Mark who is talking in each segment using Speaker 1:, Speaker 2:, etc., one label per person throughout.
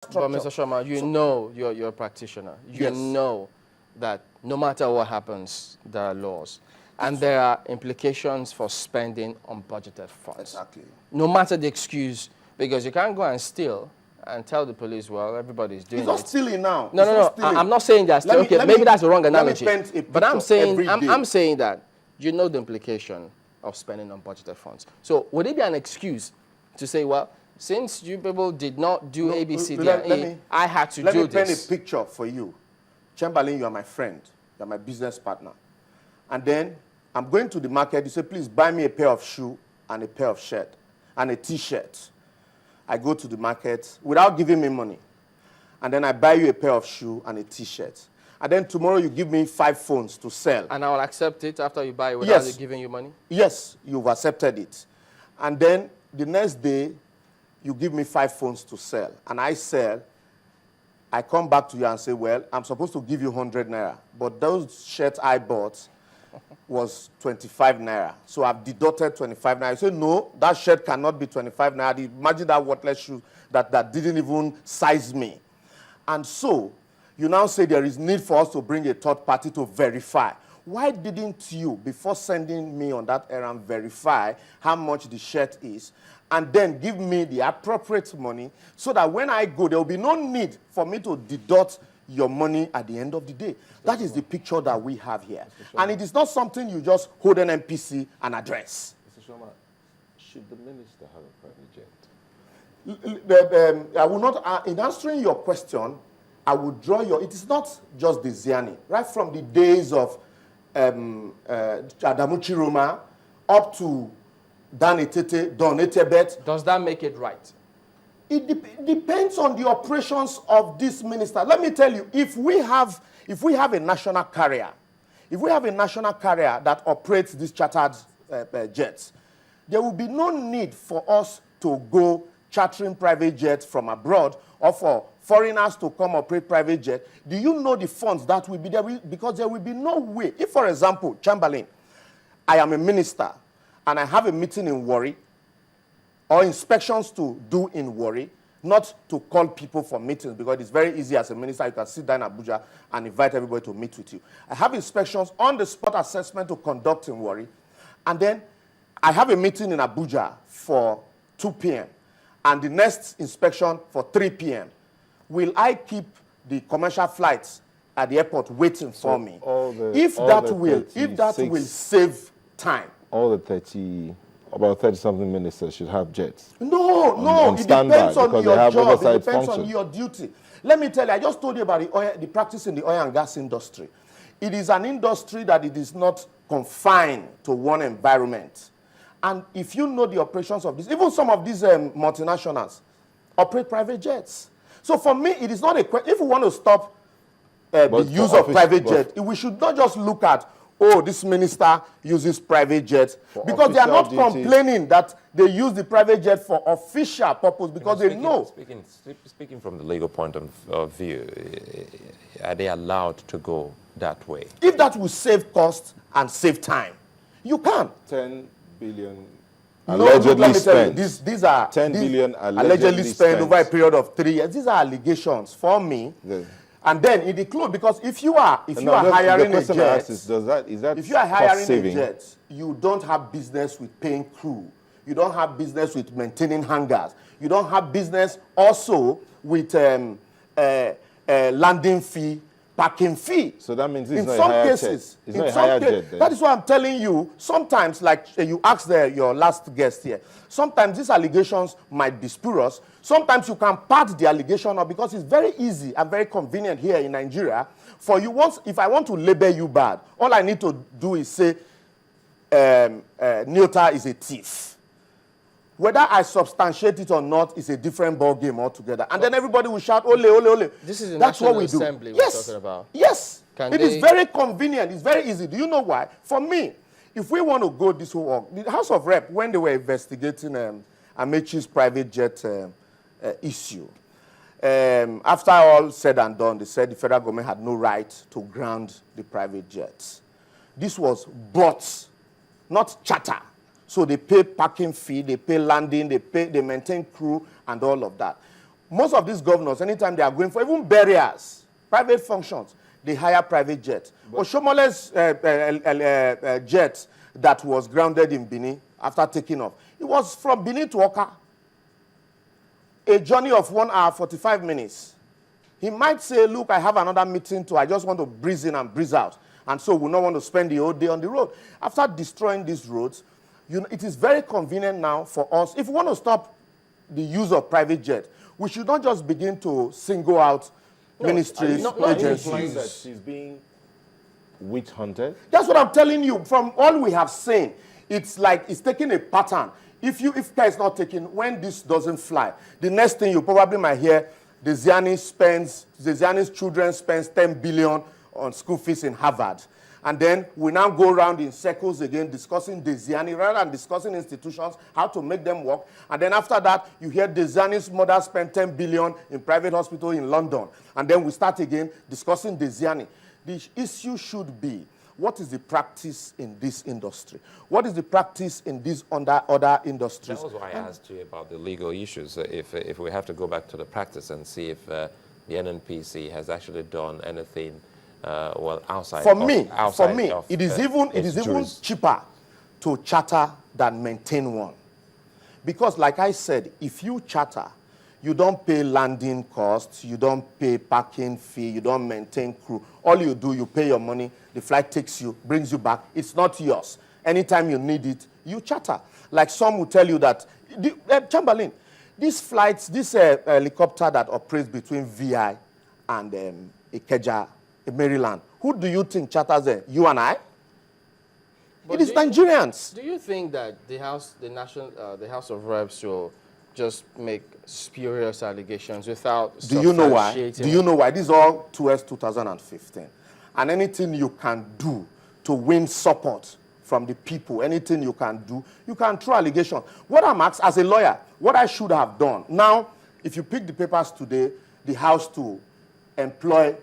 Speaker 1: But Mr. Oshomah, you know you're a practitioner. You know that no matter what happens, there are laws. And there are implications for spending unbudgeted funds.
Speaker 2: Exactly.
Speaker 1: No matter the excuse, because you can't go and steal and tell the police, well, everybody's doing it.
Speaker 2: He's not stealing now.
Speaker 1: No. I'm not saying that. Okay, maybe that's the wrong analogy. But I'm saying that you know the implication of spending unbudgeted funds. So would it be an excuse to say, well, since you people did not do A, B, C, D, and E, I had to do this?
Speaker 2: Let me paint a picture for you. Chamberlain, you are my friend. You are my business partner. And then I'm going to the market. You say, please buy me a pair of shoes and a pair of shirt and a T-shirt. I go to the market without giving me money. And then I buy you a pair of shoes and a T-shirt. And then tomorrow you give me 5 phones to sell.
Speaker 1: And I will accept it after you buy it without giving you money?
Speaker 2: Yes, you've accepted it. And then the next day, you give me 5 phones to sell. And I sell. I come back to you and say, well, I'm supposed to give you 100 naira. But those shirts I bought was 25 naira. So I've deducted 25 naira. You say, no, that shirt cannot be 25 naira. Imagine that worthless shoe that didn't even size me. And so you now say there is need for us to bring a third party to verify. Why didn't you, before sending me on that errand, verify how much the shirt is and then give me the appropriate money so that when I go, there will be no need for me to deduct your money at the end of the day? That is the picture that we have here. And it is not something you just hold an NPC and address.
Speaker 3: Mr. Oshomah, should the minister have a private jet?
Speaker 2: I will not, in answering your question, I will draw your, it is not just Diezani. Right from the days of Adamu Chiroma up to Don Etebet.
Speaker 1: Does that make it right?
Speaker 2: It depends on the operations of this minister. Let me tell you, if we have a national carrier, that operates these chartered jets, there will be no need for us to go chartering private jets from abroad or for foreigners to come operate private jet. Do you know the funds that will be there? Because there will be no way. If, for example, Chamberlain, I am a minister and I have a meeting in Warri or inspections to do in Warri, not to call people for meetings, because it's very easy as a minister. You can sit down in Abuja and invite everybody to meet with you. I have inspections on the spot assessment to conduct in Warri, and then I have a meeting in Abuja for 2 p.m. and the next inspection for 3 p.m. Will I keep the commercial flights at the airport waiting for me? If that will save time.
Speaker 3: All the about 30-something ministers should have jets.
Speaker 2: No, it depends on your job. It depends on your duty. Let me tell you, I just told you about the practice in the oil and gas industry. It is an industry that it is not confined to one environment. And if you know the operations of this, even some of these multinationals operate private jets. So for me, it is not a question. If we want to stop the use of private jets, we should not just look at, oh, this minister uses private jets, because they are not complaining that they use the private jet for official purpose, because they know.
Speaker 4: Speaking from the legal point of view, are they allowed to go that way?
Speaker 2: If that will save cost and save time, you can.
Speaker 3: 10 billion allegedly spent.
Speaker 2: These are
Speaker 3: 10 billion
Speaker 2: allegedly spent over a period of 3 years. These are allegations for me. And then it includes, because if you are hiring a jet, if you are hiring a jet, you don't have business with paying crew. You don't have business with maintaining hangars. You don't have business also with landing fee, parking fee.
Speaker 3: So that means
Speaker 2: in some cases, that is why I'm telling you, sometimes, like you asked your last guest here, sometimes these allegations might be spurious. Sometimes you can part the allegation up, because it's very easy and very convenient here in Nigeria for you. If I want to label you bad, all I need to do is say Nyota is a thief. Whether I substantiate it or not is a different ball game altogether. And then everybody will shout, ole, ole, ole.
Speaker 1: This is the National Assembly we're talking about.
Speaker 2: Yes. It is very convenient. It's very easy. Do you know why? For me, if we want to go this whole walk, the House of Rep, when they were investigating Amechi's private jet issue, after all said and done, they said the federal government had no right to ground the private jets. This was bought, not charter. So they pay parking fee, they pay landing, they maintain crew and all of that. most of these governors, anytime they are going for even burials, private functions, they hire private jets. Oshomole's jet that was grounded in Benin after taking off, it was from Benin to Oka, a journey of 1 hour, 45 minutes. He might say, look, I have another meeting too. I just want to breeze in and breeze out. And so we don't want to spend the whole day on the road. After destroying these roads, it is very convenient now for us. If we want to stop the use of private jet, we should not just begin to single out ministries, agencies.
Speaker 3: That she's being witch hunted?
Speaker 2: That's what I'm telling you. From all we have seen, it's like it's taking a pattern. If care is not taken, when this doesn't fly, the next thing you probably might hear, Diezani's children spends 10 billion on school fees in Harvard. And then we now go around in circles again discussing Diezani rather than discussing institutions, how to make them work. And then after that, you hear Diezani's mother spent 10 billion in private hospital in London. And then we start again discussing Diezani. The issue should be, what is the practice in this industry? What is the practice in these other industries?
Speaker 4: That was why I asked you about the legal issues. If we have to go back to the practice and see if the NNPC has actually done anything outside.
Speaker 2: For me, it is even cheaper to charter than maintain one, because, like I said, if you charter, you don't pay landing costs, you don't pay parking fee, you don't maintain crew. All you do, you pay your money, the flight takes you, brings you back. It's not yours. Anytime you need it, you charter. Like some will tell you that, Chamberlain, these flights, this helicopter that operates between VI and Ikeja, Maryland, who do you think charters them? You and I?
Speaker 1: But
Speaker 2: it is Nigerians.
Speaker 1: Do you think that the House of Reps will just make spurious allegations without
Speaker 2: Do you know why? Do you know why? This is all towards 2015. And anything you can do to win support from the people, anything you can do, you can throw allegations. What I'm asked as a lawyer, what I should have done. Now, if you pick the papers today, the House to employ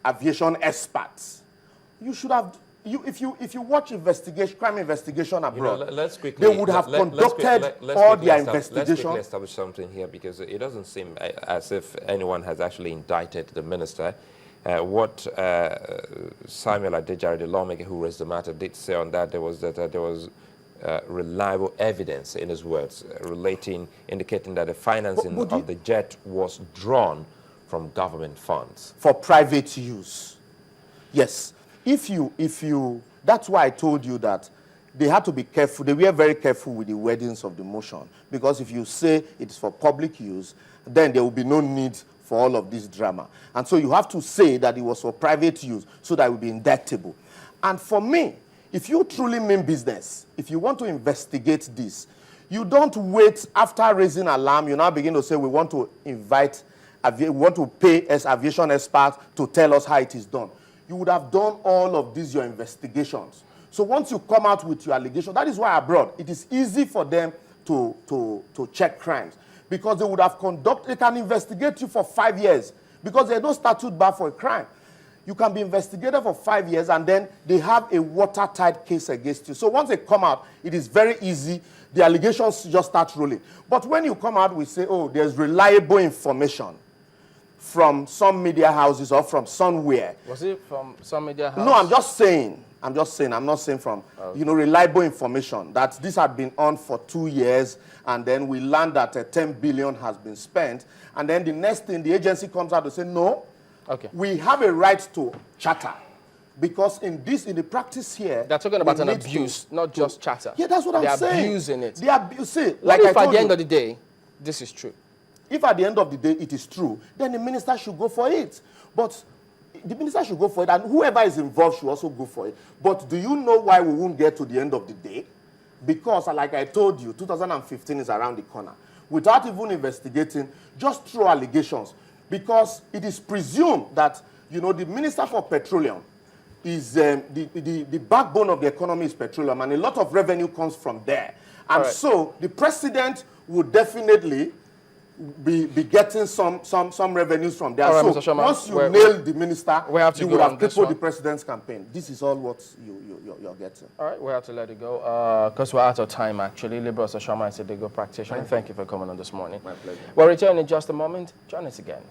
Speaker 2: aviation experts, you should have. If you watch crime investigation abroad, they would have conducted all their investigation.
Speaker 4: Let's quickly establish something here, because it doesn't seem as if anyone has actually indicted the minister. What Samuel Adejare, the lawmaker who raised the matter, did say on that, there was reliable evidence, in his words, indicating that the financing of the jet was drawn from government funds
Speaker 2: for private use. Yes. If you, that's why I told you that they had to be careful. They were very careful with the wordings of the motion, because if you say it is for public use, then there will be no need for all of this drama. And so you have to say that it was for private use so that it will be indictable. And for me, if you truly mean business, if you want to investigate this, you don't wait after raising alarm. You now begin to say, we want to pay as aviation experts to tell us how it is done. You would have done all of these, your investigations. So once you come out with your allegation, that is why abroad, it is easy for them to check crimes, because they would have they can investigate you for 5 years, because they don't statute bar for a crime. You can be investigated for 5 years, and then they have a watertight case against you. So once they come out, it is very easy. The allegations just start rolling. But when you come out, we say, oh, there's reliable information from some media houses or from somewhere.
Speaker 1: Was it from some media house?
Speaker 2: No, I'm just saying. I'm not saying from, reliable information that this had been on for 2 years, and then we learned that 10 billion has been spent. And then the next thing, the agency comes out to say, no, we have a right to charter. Because in the practice here,
Speaker 1: they're talking about an abuse, not just charter.
Speaker 2: Yeah, that's what I'm saying.
Speaker 1: They're abusing it.
Speaker 2: They abuse it.
Speaker 1: Like if at the end of the day, this is true?
Speaker 2: If at the end of the day it is true, then the minister should go for it. But the minister should go for it, and whoever is involved should also go for it. But do you know why we won't get to the end of the day? Because, like I told you, 2015 is around the corner. Without even investigating, just throw allegations. Because it is presumed that, the Minister for Petroleum is the backbone of the economy is petroleum, and a lot of revenue comes from there. And so the president would definitely be getting some revenues from there.
Speaker 1: All right,
Speaker 2: so
Speaker 1: Mr. Oshomah,
Speaker 2: once you nail the minister, you would have crippled the president's campaign. This is all what you're getting.
Speaker 1: All right, we have to let it go because we're out of time, actually. Liborous Oshomah is a legal practitioner. Thank you for coming on this morning.
Speaker 2: My pleasure.
Speaker 1: We'll return in just a moment. Join us again.